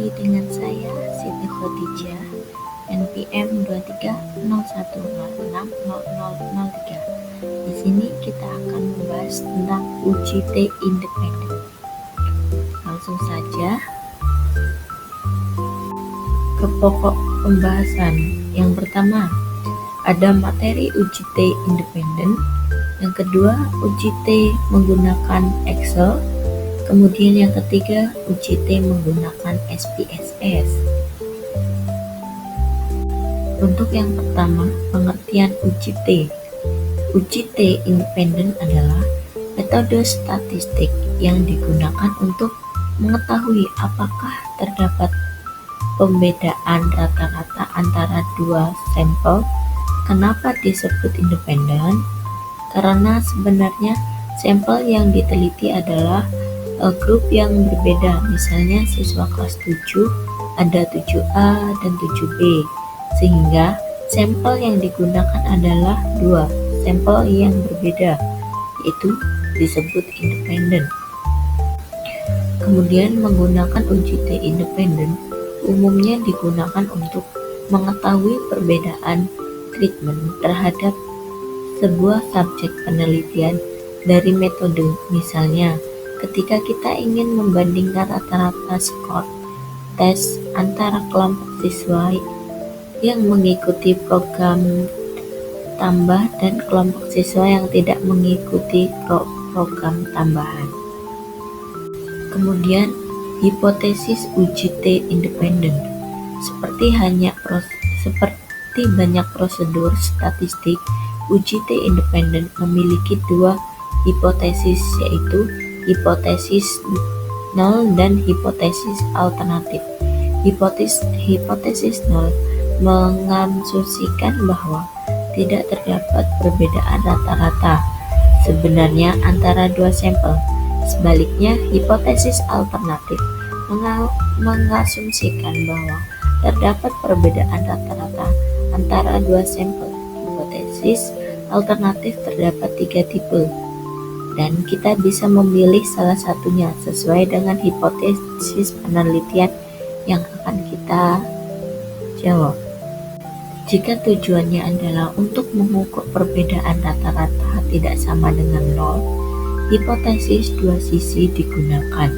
lagi dengan saya, Siti Khadijah, NPM 2301060003. Di sini kita akan membahas tentang uji T independen. Langsung saja ke pokok pembahasan. Yang pertama, ada materi uji T independen. Yang kedua, uji T menggunakan Excel. Kemudian yang ketiga, uji T menggunakan SPSS. Untuk yang pertama, pengertian uji T. Uji T independen adalah metode statistik yang digunakan untuk mengetahui apakah terdapat pembedaan rata-rata antara dua sampel. Kenapa disebut independen? Karena sebenarnya sampel yang diteliti adalah grup yang berbeda. Misalnya siswa kelas 7 ada 7A dan 7B, sehingga sampel yang digunakan adalah dua sampel yang berbeda, yaitu disebut independen. Kemudian menggunakan uji T independen umumnya digunakan untuk mengetahui perbedaan treatment terhadap sebuah subjek penelitian dari metode. Misalnya, ketika kita ingin membandingkan rata-rata skor tes antara kelompok siswa yang mengikuti program tambah dan kelompok siswa yang tidak mengikuti program tambahan. Kemudian, hipotesis uji T independen. Seperti banyak prosedur statistik, uji T independen memiliki dua hipotesis, yaitu hipotesis nol dan hipotesis alternatif. Hipotesis nol mengasumsikan bahwa tidak terdapat perbedaan rata-rata sebenarnya antara dua sampel. Sebaliknya, hipotesis alternatif mengasumsikan bahwa terdapat perbedaan rata-rata antara dua sampel. Hipotesis alternatif terdapat 3 tipe, dan kita bisa memilih salah satunya sesuai dengan hipotesis penelitian yang akan kita jawab. Jika tujuannya adalah untuk mengukur perbedaan rata-rata tidak sama dengan nol, hipotesis dua sisi digunakan.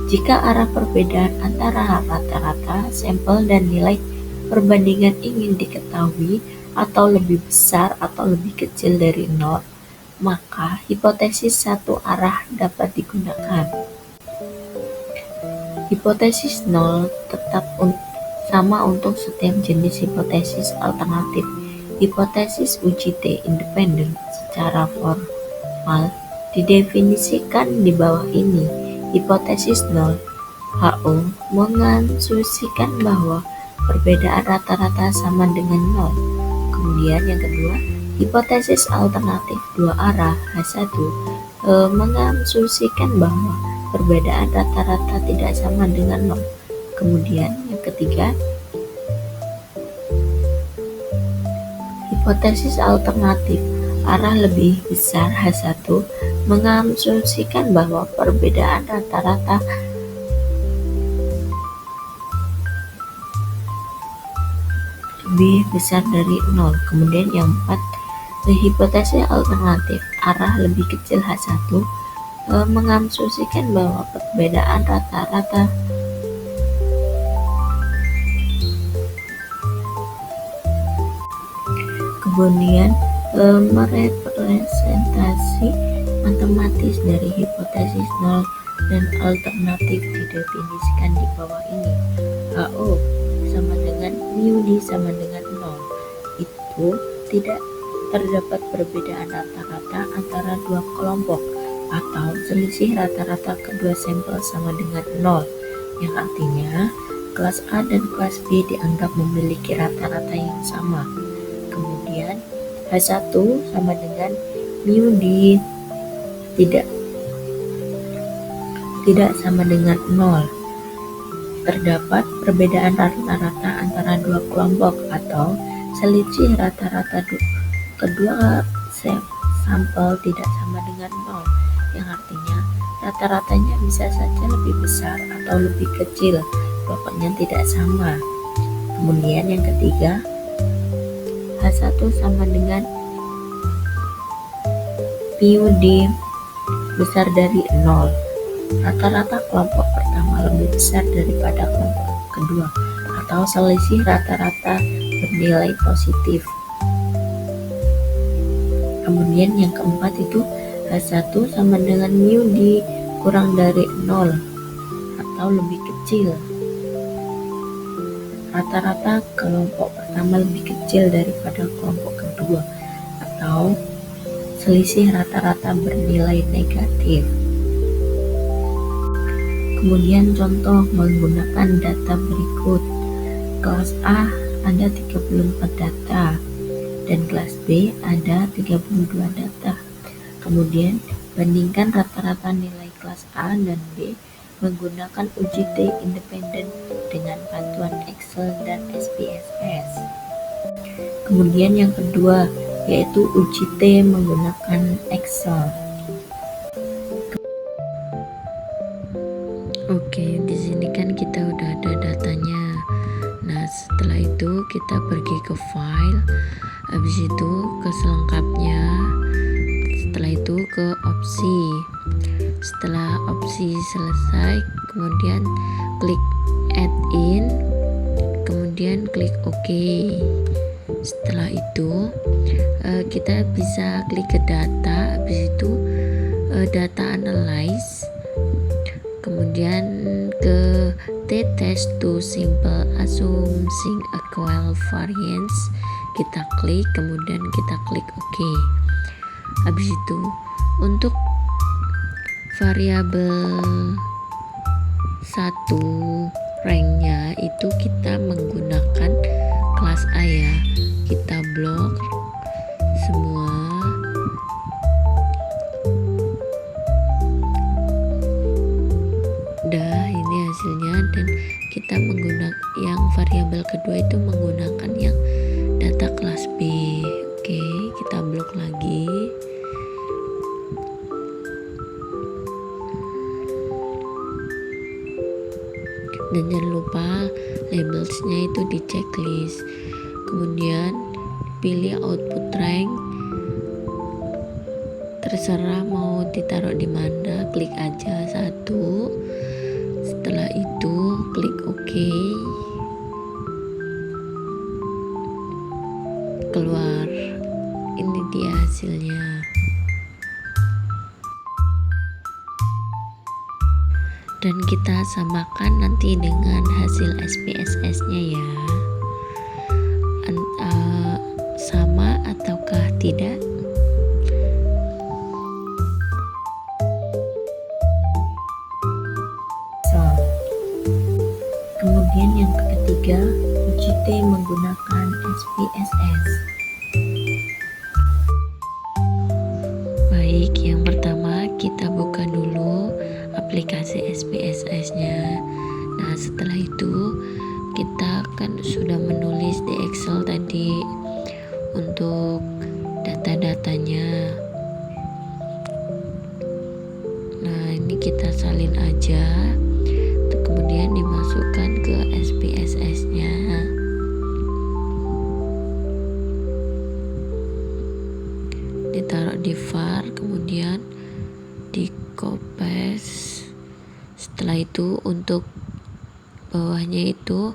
Jika arah perbedaan antara rata-rata sampel dan nilai perbandingan ingin diketahui atau lebih besar atau lebih kecil dari nol, maka hipotesis satu arah dapat digunakan. Hipotesis nol tetap sama untuk setiap jenis hipotesis alternatif. Hipotesis uji T independen secara formal didefinisikan di bawah ini. Hipotesis nol, HO, mengasumsikan bahwa perbedaan rata-rata sama dengan nol. Kemudian yang kedua, hipotesis alternatif dua arah, H1, mengasumsikan bahwa perbedaan rata-rata tidak sama dengan nol. Kemudian yang ketiga, hipotesis alternatif arah lebih besar, H1, mengasumsikan bahwa perbedaan rata-rata lebih besar dari nol. Kemudian yang keempat, hipotesis alternatif arah lebih kecil, H1, mengasumsikan bahwa perbedaan rata-rata kemudian merepresentasi matematis dari hipotesis nol dan alternatif didefinisikan di bawah ini. HO sama dengan mu D sama dengan 0. Itu tidak terdapat perbedaan rata-rata antara dua kelompok atau selisih rata-rata kedua sampel sama dengan 0, yang artinya kelas A dan kelas B dianggap memiliki rata-rata yang sama. Kemudian H1 sama dengan mu D tidak sama dengan 0. Terdapat perbedaan rata-rata antara dua kelompok atau selisih rata-rata kedua sampel tidak sama dengan 0, yang artinya rata-ratanya bisa saja lebih besar atau lebih kecil pokoknya tidak sama. Kemudian yang ketiga, H1 sama dengan mu D besar dari 0. Rata-rata kelompok pertama lebih besar daripada kelompok kedua, atau selisih rata-rata bernilai positif. Kemudian yang keempat itu H1 sama dengan mu D kurang dari 0 atau lebih kecil. Rata-rata kelompok pertama lebih kecil daripada kelompok kedua, atau selisih rata-rata bernilai negatif. Kemudian contoh menggunakan data berikut. Kelas A ada 34 data dan kelas B ada 32 data. Kemudian bandingkan rata-rata nilai kelas A dan B menggunakan uji T independen dengan bantuan Excel dan SPSS. Kemudian yang kedua yaitu uji T menggunakan Excel. Oke, di sini kan kita udah ada datanya. Nah, setelah itu kita pergi ke file, habis itu ke selengkapnya, setelah itu ke opsi. Setelah opsi selesai, kemudian klik add in, kemudian klik OK. Setelah itu kita bisa klik ke data, habis itu data analyze, kemudian ke t-test to simple assuming equal variance kita klik, kemudian kita klik OK. Habis itu untuk variabel 1 ranknya itu kita menggunakan kelas A ya, kita blok semua. Udah, ini hasilnya, dan kita menggunakan yang variabel kedua itu menggunakan yang data kelas B. Oke, kita blok lagi. Dan jangan lupa labelsnya itu di checklist. Kemudian pilih output rank, terserah mau ditaruh di mana, klik aja satu. Setelah itu klik OK. Keluar, ini dia hasilnya. Dan kita samakan nanti dengan hasil SPSS-nya ya, sama ataukah tidak. Kemudian yang ketiga, uji T menggunakan SPSS. Baik, yang pertama kita buka dulu aplikasi SPSS-nya. Nah, setelah itu kita kan sudah menulis di Excel tadi untuk data-datanya. Nah, ini kita salin aja, kemudian dimasukkan ke SPSS-nya. Ditaruh di var, kemudian di copy. Setelah itu untuk bawahnya itu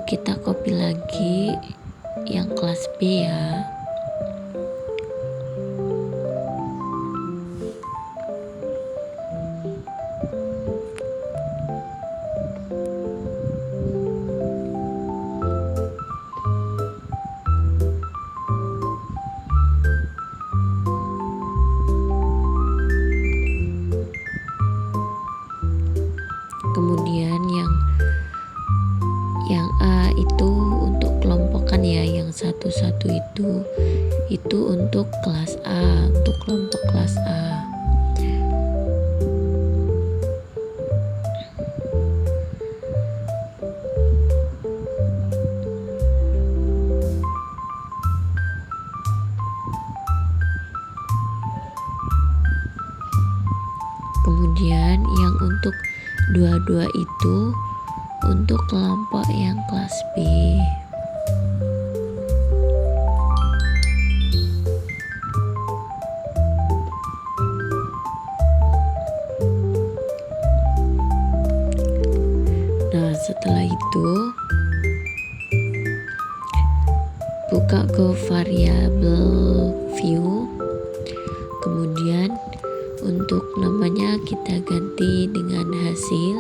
kita copy lagi yang kelas B ya. Kemudian yang A itu untuk kelompokan ya, yang satu-satu itu untuk kelas A, untuk kelompok kelas A. Kemudian yang untuk dua-dua itu untuk kelompok yang kelas B. Nah, setelah itu buka ke variabel view, kemudian untuk namanya kita ganti dengan hasil,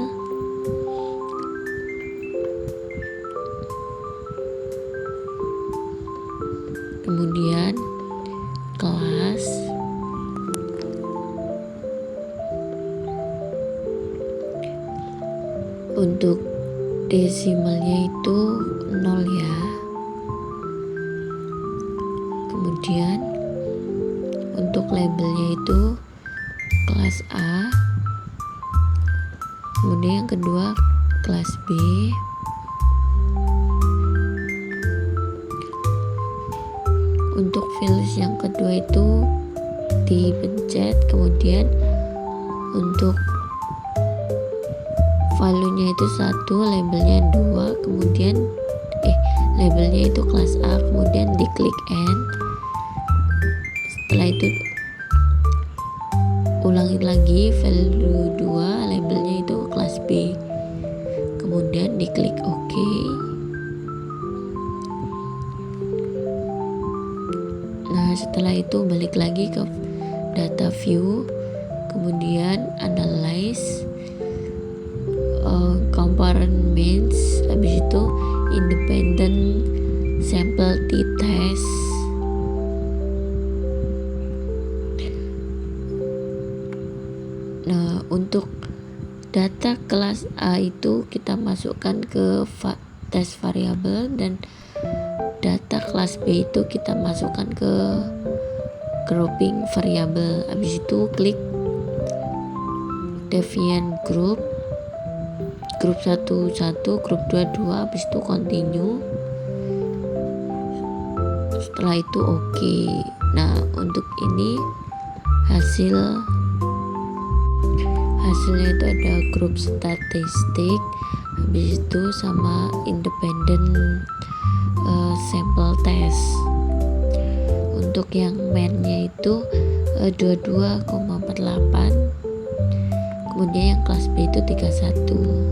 kemudian kelas, untuk desimalnya itu 0 ya. Kemudian untuk labelnya itu kelas A, kemudian yang kedua kelas B, untuk files yang kedua itu dipencet, kemudian untuk value-nya itu 1, labelnya 2, kemudian labelnya itu kelas A, kemudian diklik end. Setelah itu ulangin lagi value 2, labelnya itu kelas B, kemudian diklik OK. Nah, setelah itu balik lagi ke data view, kemudian analyze, comparison means, habis itu independent sample t-test. Nah, untuk data kelas A itu kita masukkan ke test variable, dan data kelas B itu kita masukkan ke grouping variable. Habis itu klik defiant group 1 group 2 2, habis itu continue. Setelah itu OK. Nah, untuk ini hasilnya itu ada grup statistik, habis itu sama independent sample test. Untuk yang main-nya itu 22,48, kemudian yang kelas B itu 31.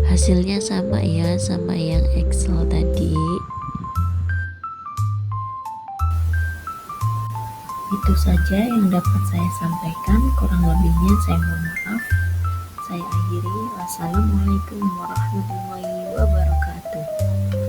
Hasilnya sama ya, sama yang Excel tadi. Itu saja yang dapat saya sampaikan, kurang lebihnya saya mohon maaf. Saya akhiri. Wassalamualaikum warahmatullahi wabarakatuh.